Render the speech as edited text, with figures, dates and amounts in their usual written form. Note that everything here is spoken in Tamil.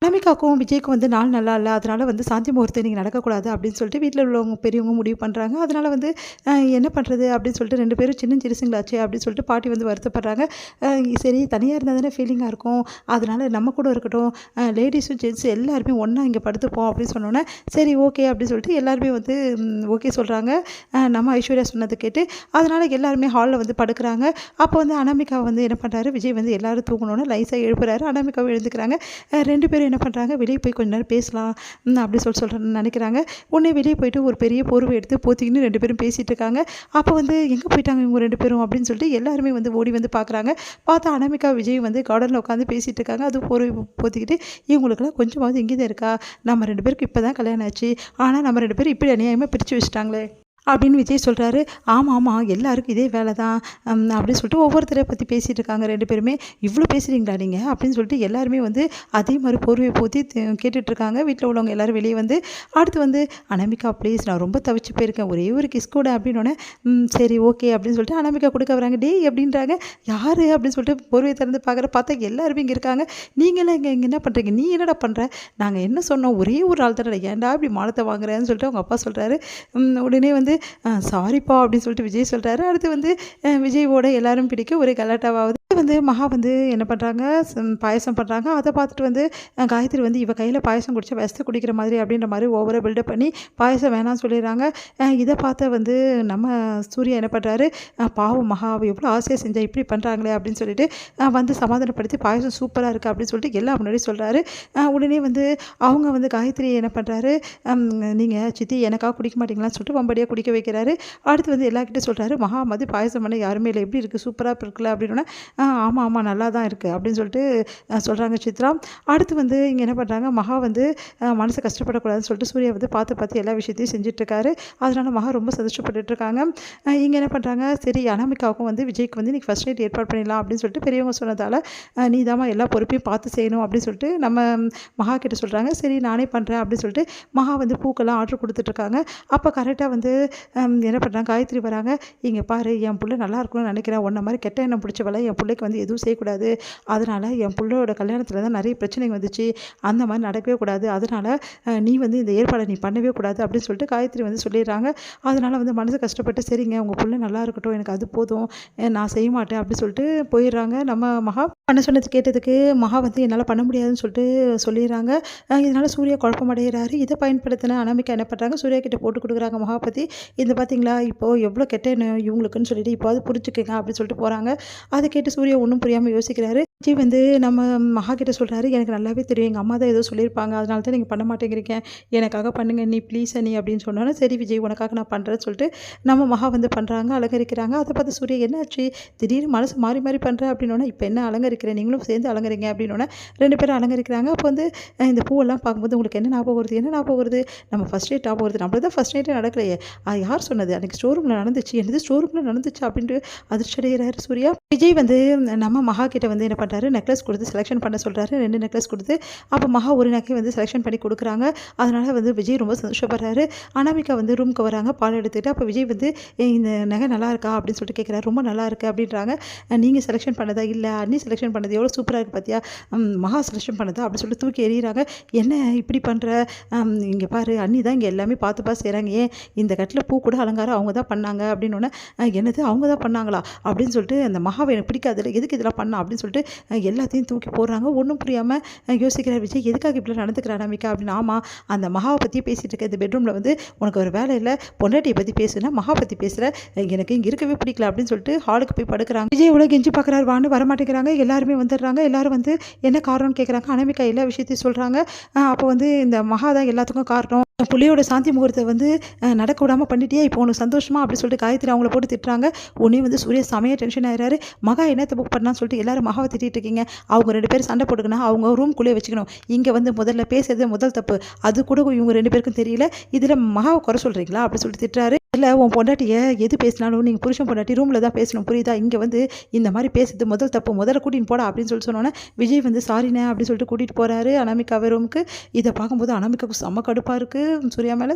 அனாமிகாவுக்கும் விஜய்க்கும் வந்து நாள் நல்லா இல்ல. அதனால வந்து சாந்தி முகூர்த்தம் இன்னைக்கு நடக்கக்கூடாது அப்படின்னு சொல்லிட்டு வீட்ல உள்ளவங்க பெரியவங்க முடிவு பண்றாங்க. அதனால வந்து என்ன பண்றது அப்படின்னு சொல்லிட்டு 2 பேரும் சின்ன சிறுசுங்களாச்சே அப்படின்னு சொல்லிட்டு பாட்டி வந்து வருத்தப்படுறாங்க. சரி தனியா இருந்தா தானே ஃபீலிங்கா இருக்கும். அதனால நம்ம கூட இருக்கட்டும். லேடீஸும் ஜென்ட்ஸும் எல்லாருமே ஒண்ணா இங்க படுத்துப்போம் அப்படின்னு சொன்னோனே, சரி ஓகே அப்படின்னு சொல்லிட்டு எல்லாருமே வந்து ஓகே சொல்றாங்க. நம்ம ஐஸ்வர்யா சொன்னத கேட்டு. அதனால எல்லாருமே ஹால்ல வந்து படுக்குறாங்க. அப்போ வந்து அனாமிகா வந்து என்ன பண்றாரு, விஜய் வந்து எல்லாரும் தூங்கணும்னு லைஸா எழுப்புறாரு. அனாமிகாவும் எழுந்துக்கிறாங்க. 2 பேரும் என்ன பண்ணுறாங்க, வெளியே போய் கொஞ்ச நேரம் பேசலாம் அப்படி சொல்கிறேன்னு நினைக்கிறாங்க. உடனே வெளியே போயிட்டு ஒரு பெரிய போர்வை எடுத்து போத்திக்கின்னு 2 பேரும் பேசிகிட்டு இருக்காங்க. அப்போ வந்து எங்கே போயிட்டாங்க இவங்க 2 பேரும் அப்படின்னு சொல்லிட்டு எல்லாருமே வந்து ஓடி வந்து பார்க்குறாங்க. பார்த்தா அனாமிகா விஜய் வந்து கார்டனில் உட்காந்து பேசிகிட்டு இருக்காங்க. அதுவும் போர்வை போத்திக்கிட்டு, இவங்களுக்குலாம் கொஞ்சமாவது இங்கே தான் இருக்கா, நம்ம 2 பேருக்கு இப்போ தான் கல்யாணம் ஆச்சு, ஆனால் நம்ம 2 பேரும் இப்படி அநியாயமாக பிரித்து வச்சுட்டாங்களே அப்படின்னு விஜய் சொல்கிறாரு. ஆமாம் எல்லாருக்கும் இதே வேலை தான் அப்படின்னு சொல்லிட்டு ஒவ்வொருத்தரை பற்றி பேசிகிட்டு இருக்காங்க 2 பேருமே. இவ்வளோ பேசுகிறீங்களா நீங்கள் அப்படின்னு சொல்லிட்டு எல்லாருமே வந்து அதே மாதிரி போர்வையை போற்றி கேட்டுட்ருக்காங்க. வீட்டில் உள்ளவங்க எல்லோரும் வெளியே வந்து அடுத்து வந்து அனாமிகா ப்ளீஸ் நான் ரொம்ப தவிச்சு போயிருக்கேன், ஒரே ஒரு கிஸ் கூட அப்படின்னோடனே சரி ஓகே அப்படின்னு சொல்லிட்டு அனாமிகா கொடுக்க வராங்க. டேய் அப்படின்றாங்க. யார் அப்படின்னு சொல்லிட்டு போர்வையை திறந்து பார்த்தா எல்லாருமே இங்கே இருக்காங்க. நீங்களாம் இங்கே என்ன பண்ணுறீங்க, நீ என்னடா பண்ணுற, நாங்கள் என்ன சொன்னோம், ஒரே ஒரு ஆள் தானே, ஏன்டா இப்படி மானத்தை வாங்குறேன்னு சொல்லிட்டு அவங்க அப்பா சொல்கிறாரு. உடனே வந்து சாரிப்பா அப்படின்னு சொல்லிட்டு விஜய் சொல்கிறாரு. அடுத்து வந்து விஜயோட எல்லாரும் பிடிக்க ஒரே கலாட்டாவாகுது. வந்து மகா வந்து என்ன பண்ணுறாங்க, பாயசம் பண்ணுறாங்க. அதை பார்த்துட்டு வந்து காயத்ரி வந்து இவ கையில் பாயசம் குடிச்சா விஷத்தை குடிக்கிற மாதிரி அப்படின்ற மாதிரி ஓவராக பில்டப் பண்ணி பாயசம் வேணாம்னு சொல்லிடுறாங்க. இதை பார்த்த வந்து நம்ம சூர்யா என்ன பண்ணுறாரு, பாவம் மகா அவள் எவ்வளோ ஆசையாக செஞ்சா இப்படி பண்ணுறாங்களே அப்படின்னு சொல்லிட்டு வந்து சமாதானப்படுத்தி பாயசம் சூப்பராக இருக்குது அப்படின்னு சொல்லிட்டு எல்லாம் முன்னாடி சொல்கிறாரு. உடனே வந்து அவங்க வந்து காயத்ரி என்ன பண்ணுறாரு, நீங்கள் சித்தி எனக்காக குடிக்க மாட்டீங்களான்னு சொல்லிட்டு வம்படியாக குடிக்க வைக்கிறாரு. அடுத்து வந்து எல்லாருக்கிட்டே சொல்கிறாரு, மகா மாதிரி பாயசம் பண்ண யாருமே இல்லை, எப்படி இருக்குது சூப்பராக இருக்குல்ல அப்படின்னா, ஆமாம் நல்லா தான் இருக்குது அப்படின்னு சொல்லிட்டு சொல்கிறாங்க சித்ரா. அடுத்து வந்து இங்கே என்ன பண்ணுறாங்க, மகா வந்து மனசை கஷ்டப்படக்கூடாதுன்னு சொல்லிட்டு சூர்யா வந்து பார்த்து எல்லா விஷயத்தையும் செஞ்சிட்ருக்காரு. அதனால மகா ரொம்ப சந்தோஷப்பட்டுருக்காங்க. இங்கே என்ன பண்ணுறாங்க, சரி அனாமிகாவுக்கும் வந்து விஜய்க்கு வந்து இன்றைக்கி ஃபஸ்ட் நைட் ஏற்பாடு பண்ணிடலாம் அப்படின்னு சொல்லிட்டு பெரியவங்க சொன்னதால் நீ தாம்மா எல்லா பொறுப்பையும் பார்த்து செய்யணும் அப்படின்னு சொல்லிட்டு நம்ம மகா கிட்ட சொல்கிறாங்க. சரி நானே பண்ணுறேன் அப்படின்னு சொல்லிட்டு மகா வந்து பூக்கெல்லாம் ஆர்டர் கொடுத்துட்ருக்காங்க. அப்போ கரெக்டாக வந்து என்ன பண்ணுறாங்க, காயத்ரி வராங்க. இங்கே பாரு என் பிள்ளை நல்லா இருக்கணும்னு நினைக்கிறேன், உன்ன மாதிரி கெட்ட எண்ணம் பிடிச்சவளை என் பிள்ளைக்கு வந்து எதுவும் செய்யக்கூடாது, அதனால் என் பிள்ளையோட கல்யாணத்தில் தான் நிறைய பிரச்சனைகள் வந்துச்சு, அந்த மாதிரி நடக்கவே கூடாது, அதனால் நீ வந்து இந்த ஏற்பாடை நீ பண்ணவே கூடாது அப்படின்னு சொல்லிட்டு காயத்ரி வந்து சொல்லிடுறாங்க. அதனால் வந்து மனசு கஷ்டப்பட்டு சரிங்க உங்கள் பிள்ளை நல்லா இருக்கட்டும், எனக்கு அது போதும், நான் செய்ய மாட்டேன் அப்படி சொல்லிட்டு போயிடுறாங்க. நம்ம மகா பண்ண சொன்னது கேட்டதுக்கு மகா வந்து என்னால் பண்ண முடியாதுன்னு சொல்லிட்டு சொல்லிடுறாங்க. இதனால் சூர்யா குழப்பமடைகிறாரு. இதை பயன்படுத்தின அனாமிகா என்ன பண்ணுறாங்க, சூர்யா கிட்ட போட்டு கொடுக்குறாங்க மகா பற்றி. இந்த பார்த்தீங்களா இப்போது எவ்வளோ கெட்ட எண்ணம் இவங்களுக்குன்னு சொல்லிட்டு இப்போது புரிஞ்சுக்கங்க அப்படின்னு சொல்லிட்டு போகிறாங்க. அதை கேட்டு சூர்யா ஒன்றும் புரியாமல் யோசிக்கிறாரு. விஜய் வந்து நம்ம மகா கிட்ட சொல்கிறாரு, எனக்கு நல்லாவே தெரியும் எங்கள் அம்மா தான் ஏதோ சொல்லியிருப்பாங்க, அதனால தான் நீங்கள் பண்ண மாட்டேங்கிறீங்க, எனக்காக பண்ணுங்கள் நீ ப்ளீஸ் நீ அப்படின்னு சொன்னோன்னே சரி விஜய் உனக்காக நான் பண்ணுறேன்னு சொல்லிட்டு நம்ம மகா வந்து பண்ணுறாங்க, அலங்கரிக்கிறாங்க. அதை பார்த்து சூர்யா என்னாச்சு திடீர்னு மனசு மாறி மாறி பண்ணுறேன் அப்படின்னோடனே, இப்போ என்ன அலங்கரிக்கிறேன் நீங்களும் சேர்ந்து அலங்கரிங்க அப்படின்னோடனே 2 பேரும் அலங்கரிக்கிறாங்க. அப்போ வந்து இந்த பூவெல்லாம் பார்க்கும்போது உங்களுக்கு என்ன ஞாபகம் வருது, நம்ம ஃபஸ்ட் நைட் ஞாபகம் வருது, நம்மள தான் ஃபஸ்ட் நைட்டே நடக்கலையே, யார் சொன்னது அன்றைக்கி ஸ்டோர் ரூமில் நடந்துச்சு, என்னது ஸ்டோர் ரூமில் நடந்துச்சு அப்படின்ட்டு அதிர்ச்சி அடைகிறாரு சூர்யா. விஜய் வந்து நம்ம மகா கிட்ட வந்து என்ன பண்ணுறாரு, நெக்லஸ் கொடுத்து செலெக்ஷன் பண்ண சொல்கிறாரு. 2 நெக்லஸ் கொடுத்து அப்போ மகா ஒரு நகை வந்து செலெக்ஷன் பண்ணி கொடுக்குறாங்க. அதனால் வந்து விஜய் ரொம்ப சந்தோஷப்படுறாரு. அனாமிகா வந்து ரூமுக்கு வராங்க பால் எடுத்துகிட்டு. அப்போ விஜய் வந்து இந்த நகை நல்லா இருக்கா அப்படின்னு சொல்லிட்டு கேட்குறாரு. ரொம்ப நல்லா இருக்குது அப்படின்றாங்க. நீங்கள் செலெக்ஷன் பண்ணதா, இல்லை அண்ணி செலெக்ஷன் பண்ணது எவ்வளோ சூப்பராக இருக்குது பார்த்தியா, மகா செலெக்ஷன் பண்ணதா அப்படின்னு சொல்லிட்டு தூக்கி எறிகிறாங்க. என்ன இப்படி பண்ணுற, இங்கே பாரு அண்ணி தான் இங்கே எல்லாமே பார்த்து செய்கிறாங்க, ஏன் இந்த கட்டில் பூ கூட அலங்காரம் அவங்க தான் பண்ணாங்க அப்படின்னோடனே, என்னது அவங்க தான் பண்ணாங்களா அப்படின்னு சொல்லிட்டு அந்த மகாவை எனக்கு பிடிக்காது, எதுக்கு இதெல்லாம் பண்ணா அப்படின்னு சொல்லிட்டு எல்லாத்தையும் தூக்கி போடுறாங்க. ஒன்றும் புரியாமல் யோசிக்கிறார் விஜய், எதுக்காக இப்படி நடந்துக்கிறார் அனாமிகா அப்படின்னு. ஆமாம் அந்த மகாவை பற்றியே பேசிகிட்டு இருக்க இந்த பெட்ரூமில் வந்து உனக்கு ஒரு வேலை இல்லை, பொண்டாட்டியை பற்றி பேசுனா மகா பற்றி பேசுகிற, எனக்கு இங்கே இருக்கவே பிடிக்கல அப்படின்னு சொல்லிட்டு ஹாலுக்கு போய் படுக்கிறாங்க. விஜய் எவ்வளோ கெஞ்சி பார்க்குறாரு, வான்னு வரமாட்டேங்கிறாங்க. எல்லாருமே வந்துடுறாங்க. எல்லாரும் வந்து என்ன காரணம்னு கேட்குறாங்க. அனாமிகா எல்லா விஷயத்தையும் சொல்கிறாங்க. அப்போ வந்து இந்த மகா தான் எல்லாத்துக்கும் காரணம், புள்ளியோட சாந்தி முகூர்த்தை வந்து நடக்க விடாமல் பண்ணிட்டியே, இப்போ உனக்கு சந்தோஷமா அப்படி சொல்லிட்டு காயத்ரி அவங்கள போட்டு திட்டுறாங்க. உடனே வந்து சூர்யா செமையாக டென்ஷன் ஆகிறாரு. மகா என்னத்தை புக் பண்ணான்னு சொல்லிட்டு எல்லாரும் மகாவை திட்டிகிட்டு இருக்கீங்க, அவங்க 2 பேரும் சண்டை போட்டுக்கணும், அவங்க ரூம்குள்ளேயே வச்சுக்கணும், இங்கே வந்து முதல்ல பேசுறது முதல் தப்பு, அது கூட இவங்க 2 பேருக்கும் தெரியல, இதில் மகாவை குறை சொல்கிறீங்களா அப்படி சொல்லிட்டு திட்டுறாரு. இல்லை உன் பொண்டாட்டியை எது பேசினாலும் நீங்கள் புருஷன் பொண்டாட்டி ரூமில் தான் பேசணும் புரியுதா, இங்கே வந்து இந்த மாதிரி பேசுறது முதல் தப்பு, முதல்ல கூட்டின்னு போடா அப்படின்னு சொல்லிட்டு சொன்னோன்னே விஜய் வந்து சாரிண்ணே அப்படின்னு சொல்லிட்டு கூட்டிகிட்டு போகிறாரு அனாமிகாவை ரூமுக்கு. இதை பார்க்கும்போது அனாமிகாவுக்கு செம்ம கடுப்பாக இருக்குது சூர்யா மேலே.